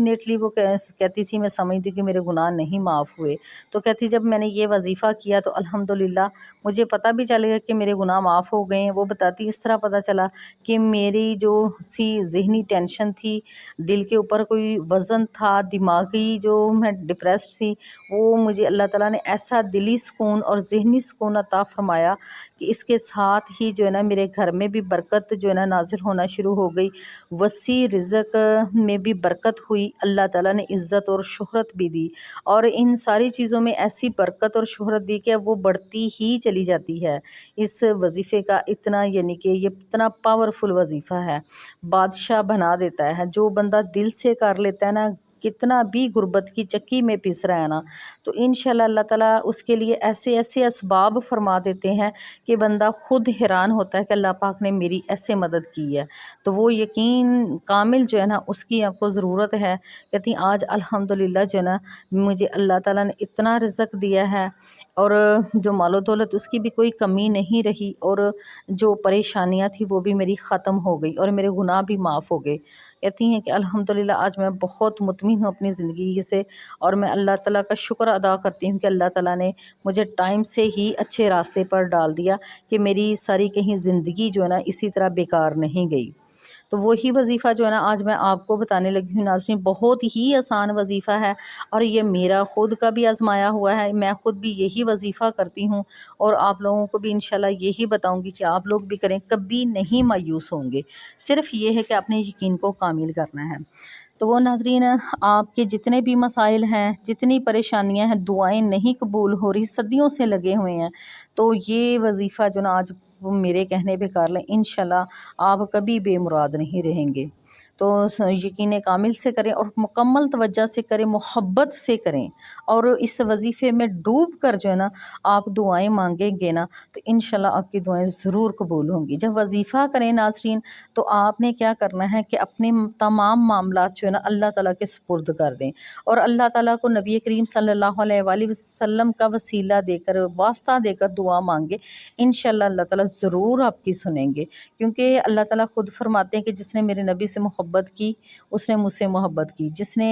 Definitely وہ کہتی تھی میں سمجھتی کہ میرے گناہ نہیں معاف ہوئے، تو کہتی جب میں نے یہ وظیفہ کیا تو الحمدللہ مجھے پتہ بھی چل گیا کہ میرے گناہ معاف ہو گئے ہیں۔ وہ بتاتی اس طرح پتہ چلا کہ میری جو سی ذہنی ٹینشن تھی، دل کے اوپر کوئی وزن تھا، دماغی جو میں ڈپریسڈ تھی، وہ مجھے اللہ تعالیٰ نے ایسا دلی سکون اور ذہنی سکون عطا فرمایا کہ اس کے ساتھ ہی جو ہے نا میرے گھر میں بھی برکت جو ہے نا نازل ہونا شروع ہو گئی، وسیع رزق میں بھی برکت ہوئی، اللہ تعالیٰ نے عزت اور شہرت بھی دی، اور ان ساری چیزوں میں ایسی برکت اور شہرت دی کہ وہ بڑھتی ہی چلی جاتی ہے۔ اس وظیفے کا اتنا یعنی کہ یہ اتنا پاورفل وظیفہ ہے، بادشاہ بنا دیتا ہے۔ جو بندہ دل سے کر لیتا ہے نا، کتنا بھی غربت کی چکی میں پس رہا ہے نا، تو انشاءاللہ اللہ تعالیٰ اس کے لیے ایسے ایسے اسباب فرما دیتے ہیں کہ بندہ خود حیران ہوتا ہے کہ اللہ پاک نے میری ایسے مدد کی ہے۔ تو وہ یقین کامل جو ہے نا اس کی آپ کو ضرورت ہے۔ کہتی آج الحمدللہ جو ہے نا مجھے اللہ تعالیٰ نے اتنا رزق دیا ہے، اور جو مال و دولت اس کی بھی کوئی کمی نہیں رہی، اور جو پریشانیاں تھیں وہ بھی میری ختم ہو گئی، اور میرے گناہ بھی معاف ہو گئے۔ کہتی ہیں کہ الحمدللہ آج میں بہت مطمئن ہوں اپنی زندگی سے، اور میں اللہ تعالیٰ کا شکر ادا کرتی ہوں کہ اللہ تعالیٰ نے مجھے ٹائم سے ہی اچھے راستے پر ڈال دیا کہ میری ساری کہیں زندگی جو ہے نا اسی طرح بیکار نہیں گئی۔ تو وہی وظیفہ جو ہے نا آج میں آپ کو بتانے لگی ہوں ناظرین، بہت ہی آسان وظیفہ ہے، اور یہ میرا خود کا بھی آزمایا ہوا ہے، میں خود بھی یہی وظیفہ کرتی ہوں، اور آپ لوگوں کو بھی انشاءاللہ یہی بتاؤں گی کہ آپ لوگ بھی کریں، کبھی نہیں مایوس ہوں گے۔ صرف یہ ہے کہ اپنے یقین کو کامل کرنا ہے۔ تو وہ ناظرین، آپ کے جتنے بھی مسائل ہیں، جتنی پریشانیاں ہیں، دعائیں نہیں قبول ہو رہی، صدیوں سے لگے ہوئے ہیں، تو یہ وظیفہ جو نا آج میرے کہنے پہ کر لیں، انشاءاللہ آپ کبھی بے مراد نہیں رہیں گے۔ تو یقین کامل سے کریں، اور مکمل توجہ سے کریں، محبت سے کریں، اور اس وظیفے میں ڈوب کر جو ہے نا آپ دعائیں مانگیں گے نا تو انشاءاللہ آپ کی دعائیں ضرور قبول ہوں گی۔ جب وظیفہ کریں ناظرین تو آپ نے کیا کرنا ہے کہ اپنے تمام معاملات جو ہے نا اللہ تعالیٰ کے سپرد کر دیں، اور اللہ تعالیٰ کو نبی کریم صلی اللہ علیہ وآلہ وسلم کا وسیلہ دے کر، واسطہ دے کر دعا مانگے، انشاءاللہ اللہ تعالیٰ ضرور آپ کی سنیں گے، کیونکہ اللہ تعالیٰ خود فرماتے ہیں کہ جس نے میرے نبی سے محبت کی اس نے مجھ سے محبت کی، جس نے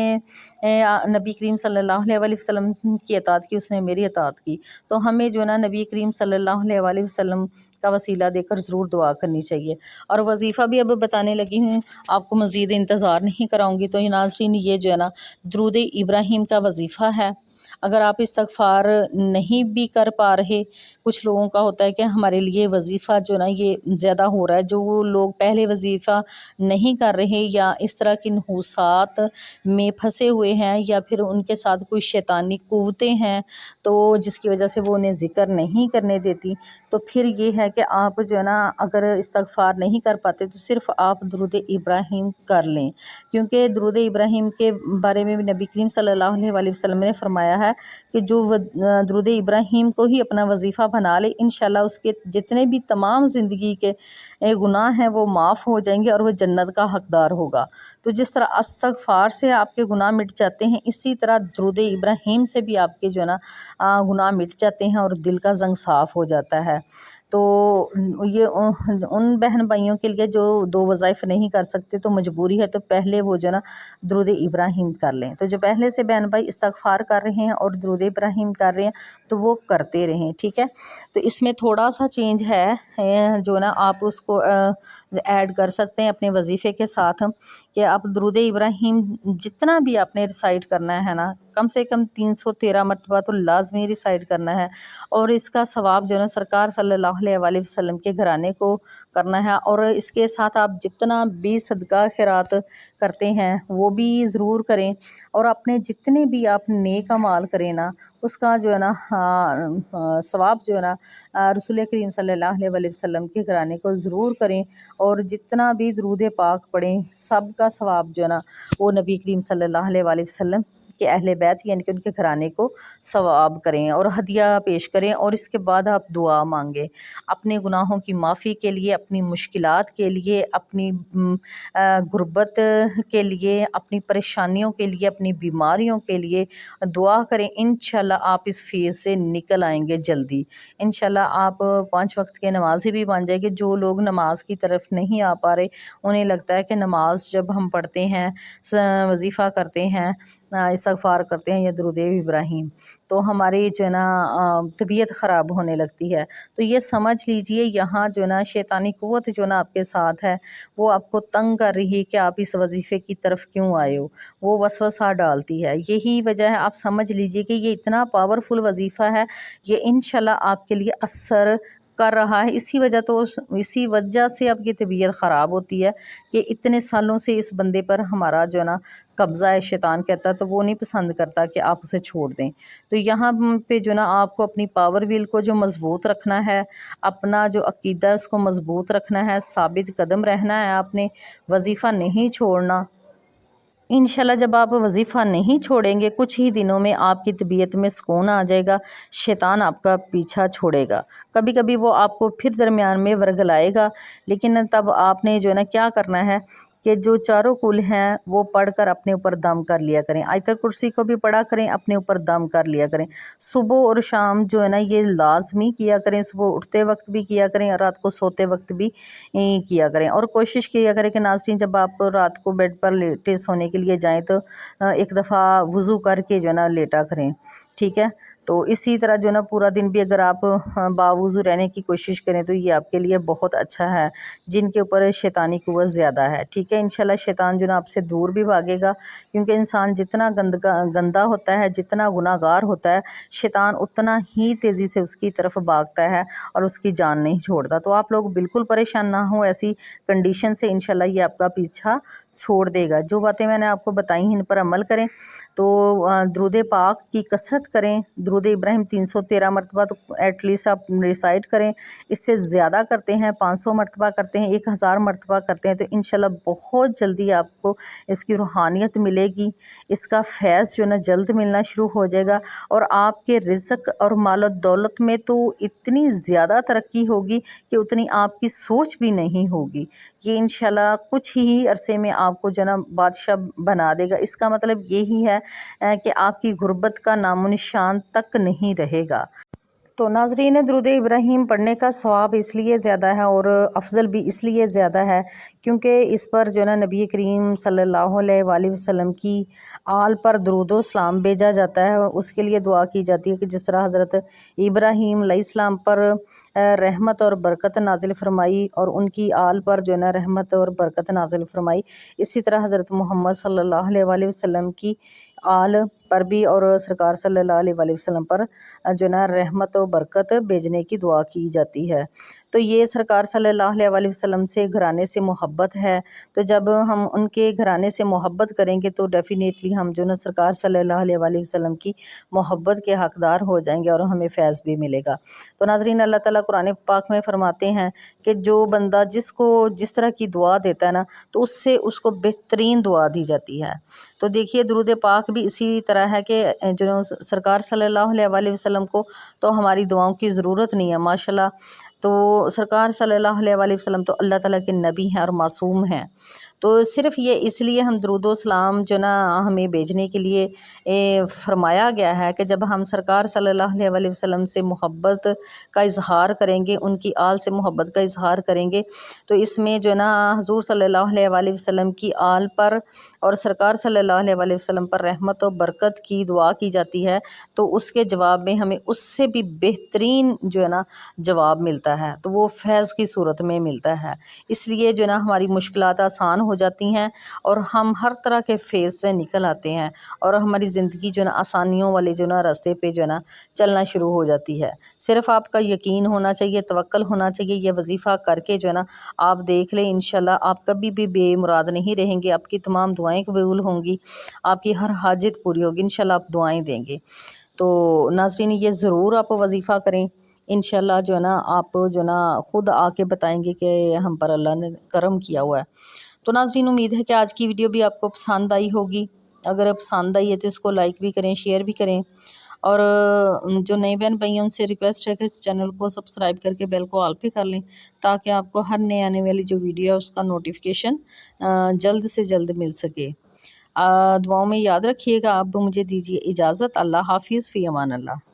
نبی کریم صلی اللہ علیہ وآلہ وسلم کی اطاعت کی اس نے میری اطاعت کی۔ تو ہمیں جو ہے نا نبی کریم صلی اللہ علیہ وآلہ وسلم کا وسیلہ دے کر ضرور دعا کرنی چاہیے۔ اور وظیفہ بھی اب بتانے لگی ہوں، آپ کو مزید انتظار نہیں کراؤں گی۔ تو یہ ناظرین، یہ جو ہے نا درود ابراہیم کا وظیفہ ہے۔ اگر آپ استغفار نہیں بھی کر پا رہے، کچھ لوگوں کا ہوتا ہے کہ ہمارے لیے وظیفہ جو نا یہ زیادہ ہو رہا ہے، جو وہ لوگ پہلے وظیفہ نہیں کر رہے یا اس طرح کی نحوسات میں پھنسے ہوئے ہیں، یا پھر ان کے ساتھ کوئی شیطانی قوتیں ہیں تو جس کی وجہ سے وہ انہیں ذکر نہیں کرنے دیتی، تو پھر یہ ہے کہ آپ جو ہے نا اگر استغفار نہیں کر پاتے تو صرف آپ درود ابراہیم کر لیں، کیونکہ درود ابراہیم کے بارے میں بھی نبی کریم صلی اللہ علیہ وآلہ وسلم نے فرمایا ہے کہ جو درود ابراہیم کو ہی اپنا وظیفہ بنا لے، انشاءاللہ اس کے جتنے بھی تمام زندگی کے گناہ ہیں وہ معاف ہو جائیں گے، اور وہ جنت کا حقدار ہوگا۔ تو جس طرح استغفار سے آپ کے گناہ مٹ جاتے ہیں، اسی طرح درود ابراہیم سے بھی آپ کے جو ہے نا گناہ مٹ جاتے ہیں، اور دل کا زنگ صاف ہو جاتا ہے۔ تو یہ ان بہن بھائیوں کے لیے جو دو وظائف نہیں کر سکتے تو مجبوری ہے، تو پہلے وہ جو ہے نا درود ابراہیم کر لیں۔ تو جو پہلے سے بہن بھائی استغفار کر رہے ہیں اور درود ابراہیم کر رہے ہیں تو وہ کرتے رہیں، ٹھیک ہے۔ تو اس میں تھوڑا سا چینج ہے جو نا آپ اس کو ایڈ کر سکتے ہیں اپنے وظیفے کے ساتھ، کہ آپ درود ابراہیم جتنا بھی آپ نے ریسائٹ کرنا ہے نا، کم سے کم 313 مرتبہ تو لازمی ریسائٹ کرنا ہے، اور اس کا ثواب جو ہے نا سرکار صلی اللہ علیہ وآلہ وسلم کے گھرانے کو کرنا ہے، اور اس کے ساتھ آپ جتنا بھی صدقہ خیرات کرتے ہیں وہ بھی ضرور کریں، اور اپنے جتنے بھی آپ نیک اعمال کریں نا اس کا جو ہے نا ثواب جو ہے نا رسول کریم صلی اللہ علیہ وآلہ وسلم کے گھرانے کو ضرور کریں، اور جتنا بھی درود پاک پڑھیں سب کا ثواب جو ہے نا وہ نبی کریم صلی اللہ علیہ وآلہ وسلم کہ اہل بیت یعنی کہ ان کے گھرانے کو ثواب کریں اور ہدیہ پیش کریں، اور اس کے بعد آپ دعا مانگیں اپنے گناہوں کی معافی کے لیے، اپنی مشکلات کے لیے، اپنی غربت کے لیے، اپنی پریشانیوں کے لیے، اپنی بیماریوں کے لیے دعا کریں۔ انشاءاللہ آپ اس فیز سے نکل آئیں گے جلدی، انشاءاللہ آپ 5 وقت کے نمازی بھی بن جائے گے۔ جو لوگ نماز کی طرف نہیں آ پا رہے، انہیں لگتا ہے کہ نماز جب ہم پڑھتے ہیں، وظیفہ کرتے ہیں، استغفار کرتے ہیں یا درود ابراہیم، تو ہماری جو ہے نا طبیعت خراب ہونے لگتی ہے، تو یہ سمجھ لیجئے یہاں جو ہے نا شیطانی قوت جو ہے نا آپ کے ساتھ ہے، وہ آپ کو تنگ کر رہی ہے کہ آپ اس وظیفے کی طرف کیوں آئے ہو، وہ وسوسہ ڈالتی ہے۔ یہی وجہ ہے، آپ سمجھ لیجئے کہ یہ اتنا پاورفل وظیفہ ہے، یہ انشاءاللہ آپ کے لیے اثر کر رہا ہے۔ اسی وجہ سے اب یہ طبیعت خراب ہوتی ہے کہ اتنے سالوں سے اس بندے پر ہمارا جو ہے نا قبضہ ہے، شیطان کہتا ہے، تو وہ نہیں پسند کرتا کہ آپ اسے چھوڑ دیں۔ تو یہاں پہ جو نا آپ کو اپنی پاور ویل کو جو مضبوط رکھنا ہے، اپنا جو عقیدہ ہے اس کو مضبوط رکھنا ہے، ثابت قدم رہنا ہے، آپ نے وظیفہ نہیں چھوڑنا۔ انشاءاللہ جب آپ وظیفہ نہیں چھوڑیں گے، کچھ ہی دنوں میں آپ کی طبیعت میں سکون آ جائے گا، شیطان آپ کا پیچھا چھوڑے گا۔ کبھی کبھی وہ آپ کو پھر درمیان میں ورگلائے گا، لیکن تب آپ نے جو ہے نا کیا کرنا ہے کہ جو چاروں کل ہیں وہ پڑھ کر اپنے اوپر دم کر لیا کریں۔ آیت الکرسی کو بھی پڑھا کریں، اپنے اوپر دم کر لیا کریں۔ صبح اور شام جو ہے نا یہ لازمی کیا کریں، صبح اٹھتے وقت بھی کیا کریں اور رات کو سوتے وقت بھی کیا کریں، اور کوشش کیا کریں کہ ناظرین جب آپ رات کو بیڈ پر لیٹے سونے کے لیے جائیں تو ایک دفعہ وضو کر کے جو ہے نا لیٹا کریں، ٹھیک ہے۔ تو اسی طرح جو ہے نا پورا دن بھی اگر آپ باوضو رہنے کی کوشش کریں تو یہ آپ کے لیے بہت اچھا ہے، جن کے اوپر شیطانی قوت زیادہ ہے، ٹھیک ہے۔ انشاءاللہ شیطان جو ہے نا آپ سے دور بھی بھاگے گا، کیونکہ انسان جتنا گندا ہوتا ہے، جتنا گناہ گار ہوتا ہے، شیطان اتنا ہی تیزی سے اس کی طرف بھاگتا ہے اور اس کی جان نہیں چھوڑتا۔ تو آپ لوگ بالکل پریشان نہ ہوں ایسی کنڈیشن سے، انشاءاللہ یہ آپ کا پیچھا چھوڑ دے گا۔ جو باتیں میں نے آپ کو بتائی ہیں ان پر عمل کریں، تو درود پاک کی کثرت کریں، درود ابراہیم 313 مرتبہ تو ایٹ لیسٹ آپ ریسائٹ کریں، اس سے زیادہ کرتے ہیں 500 مرتبہ کرتے ہیں، 1000 مرتبہ کرتے ہیں، تو انشاءاللہ بہت جلدی آپ کو اس کی روحانیت ملے گی، اس کا فیض جو ہے نا جلد ملنا شروع ہو جائے گا، اور آپ کے رزق اور مال و دولت میں تو اتنی زیادہ ترقی ہوگی کہ اتنی آپ کی سوچ بھی نہیں ہوگی۔ یہ انشاءاللہ کچھ ہی عرصے میں آپ کو جو ہے نا بادشاہ بنا دے گا۔ اس کا مطلب یہی ہے کہ آپ کی غربت کا نام و نشان تک نہیں رہے گا۔ تو ناظرین درود ابراہیم پڑھنے کا ثواب اس لیے زیادہ ہے اور افضل بھی اس لیے زیادہ ہے کیونکہ اس پر جو ہے نا نبی کریم صلی اللہ علیہ وآلہ وسلم کی آل پر درود و سلام بھیجا جاتا ہے، اس کے لیے دعا کی جاتی ہے کہ جس طرح حضرت ابراہیم علیہ السلام پر رحمت اور برکت نازل فرمائی اور ان کی آل پر جو ہے نا رحمت اور برکت نازل فرمائی، اسی طرح حضرت محمد صلی اللہ علیہ وآلہ وسلم کی آل پر بھی اور سرکار صلی اللہ علیہ وآلہ وسلم پر جو ہے نا رحمت و برکت بھیجنے کی دعا کی جاتی ہے۔ تو یہ سرکار صلی اللہ علیہ وآلہ وسلم سے گھرانے سے محبت ہے، تو جب ہم ان کے گھرانے سے محبت کریں گے تو ڈیفینیٹلی ہم جو نا سرکار صلی اللہ علیہ وآلہ وسلم کی محبت کے حقدار ہو جائیں گے اور ہمیں فیض بھی ملے گا۔ تو ناظرین اللہ تعالیٰ قرآن پاک میں فرماتے ہیں کہ جو بندہ جس طرح کی دعا دیتا ہے نا تو اس سے اس کو بہترین دعا دی جاتی ہے۔ تو دیکھیے درود پاک بھی اسی طرح ہے کہ جو سرکار صلی اللہ علیہ وآلہ وسلم کو تو ہماری دعاؤں کی ضرورت نہیں ہے ماشاءاللہ، تو سرکار صلی اللہ علیہ وآلہ وسلم تو اللہ تعالیٰ کے نبی ہیں اور معصوم ہیں، تو صرف یہ اس لیے ہم درود و سلام جو نا ہمیں بھیجنے کے لیے فرمایا گیا ہے کہ جب ہم سرکار صلی اللہ علیہ وآلہ وسلم سے محبت کا اظہار کریں گے، ان کی آل سے محبت کا اظہار کریں گے، تو اس میں جو نا حضور صلی اللہ علیہ وآلہ وسلم کی آل پر اور سرکار صلی اللہ علیہ وآلہ وسلم پر رحمت و برکت کی دعا کی جاتی ہے، تو اس کے جواب میں ہمیں اس سے بھی بہترین جو ہے نا جواب ملتا ہے، تو وہ فیض کی صورت میں ملتا ہے۔ اس لیے جو ہے نا ہماری مشکلات آسان ہو جاتی ہیں اور ہم ہر طرح کے فیز سے نکل آتے ہیں اور ہماری زندگی جو ہے نا آسانیوں والے جو ہے نا راستے پہ جو ہے نا چلنا شروع ہو جاتی ہے۔ صرف آپ کا یقین ہونا چاہیے، توکل ہونا چاہیے، یہ وظیفہ کر کے جو ہے نا آپ دیکھ لیں انشاءاللہ آپ کبھی بھی بے مراد نہیں رہیں گے، آپ کی تمام دعائیں قبول ہوں گی، آپ کی ہر حاجت پوری ہوگی، انشاءاللہ آپ دعائیں دیں گے۔ تو ناظرین یہ ضرور آپ وظیفہ کریں، انشاءاللہ جو ہے نا آپ جو ہے نا خود آ کے بتائیں گے کہ ہم پر اللہ نے کرم کیا ہوا ہے۔ تو ناظرین امید ہے کہ آج کی ویڈیو بھی آپ کو پسند آئی ہوگی۔ اگر پسند آئی ہے تو اس کو لائک بھی کریں، شیئر بھی کریں، اور جو نئے بہن بھائی ہیں ان سے ریکویسٹ ہے کہ اس چینل کو سبسکرائب کر کے بیل کو آل پہ کر لیں، تاکہ آپ کو ہر نئے آنے والی جو ویڈیو ہے اس کا نوٹیفیکیشن جلد سے جلد مل سکے۔ دعاؤں میں یاد رکھیے گا۔ اب مجھے دیجیے اجازت۔ اللہ حافظ، فی امان اللہ۔